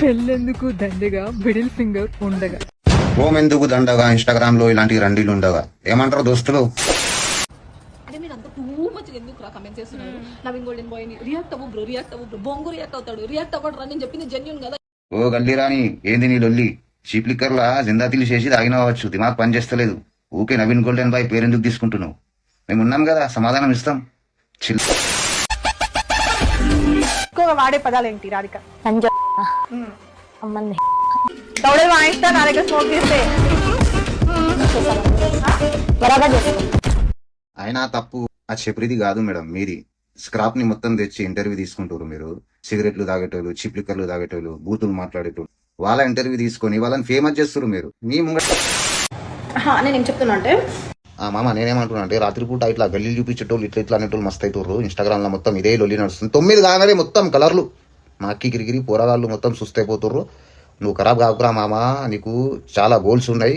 పెళ్ళెందుకు దండగా middle finger ఉండగా. Home ఎందుకు దండగా ఇన్స్టాగ్రామ్ లో ఇలాంటి రండీలు ఉండగా. ఏమంటారు దోస్తులు? అంటే మీరు అంత టూ మచ్ ఎందుకు రా కమెంట్ చేస్తున్నారు? నవీన్ గోల్డెన్ బాయ్ ని రియాక్ట్ అవ్వు బ్రో, బొంగు రియాక్ట్ అవుతాడు, రియాక్ట్ అవ్వడు రా. నేను చెప్పింది జెన్యూన్ కదా. ఓ గల్లీ రాని, ఏంది నీ లొల్లి? చీప్ లిక్కర్ లా జిందాతీలు చేసి తాగినవచ్చు, దిమాగ్ పని చేస్తలేదు. ఊకే నవీన్ గోల్డెన్ బాయ్ పేరెందుకు తీసుకుంటున్నావు? మేము ఉన్నాం కదా, సమాధానం ఇస్తాం. చిల్. ఎక్కువగా వాడే పదాలు ఏంటి రాధిక? అమ్మంది దౌడే వాయిస్తా నా దగ్గర స్మోక్ చేస్తే బరాబర్ చేస్తాం. అయినా తప్పు ఆ చెప్పిది కాదు మేడం, మీది. స్క్రాప్ ని మొత్తం తెచ్చి ఇంటర్వ్యూ తీసుకుంటారు మీరు. సిగరెట్లు తాగేటోళ్ళు, చీప్ లిక్కర్లు తాగేటోళ్ళు, బూతులు మాట్లాడేటోళ్ళు, వాళ్ళ ఇంటర్వ్యూ తీసుకొని వాళ్ళని ఫేమస్ చేస్తారు మీరు. మీ ముంగట నేను చెప్తున్నా అంటే మామ నేనేమంటున్నా అంటే, రాత్రిపూట ఇట్లా గల్లీలు చూపించేటోళ్ళు ఇట్లా అనేటోళ్ళు మస్తు అవుతారు. ఇన్స్టాగ్రామ్ లో మొత్తం ఇదే లొల్లి నడుస్తుంది. 9 కాగానే మొత్తం కలర్లు మాకి గిరిగిరి పోరగాళ్ళు మొత్తం సుస్తైపోతుర్రు. నువ్వు ఖరాబ్ కాకురా మామ, నీకు చాలా గోల్స్ ఉన్నాయి.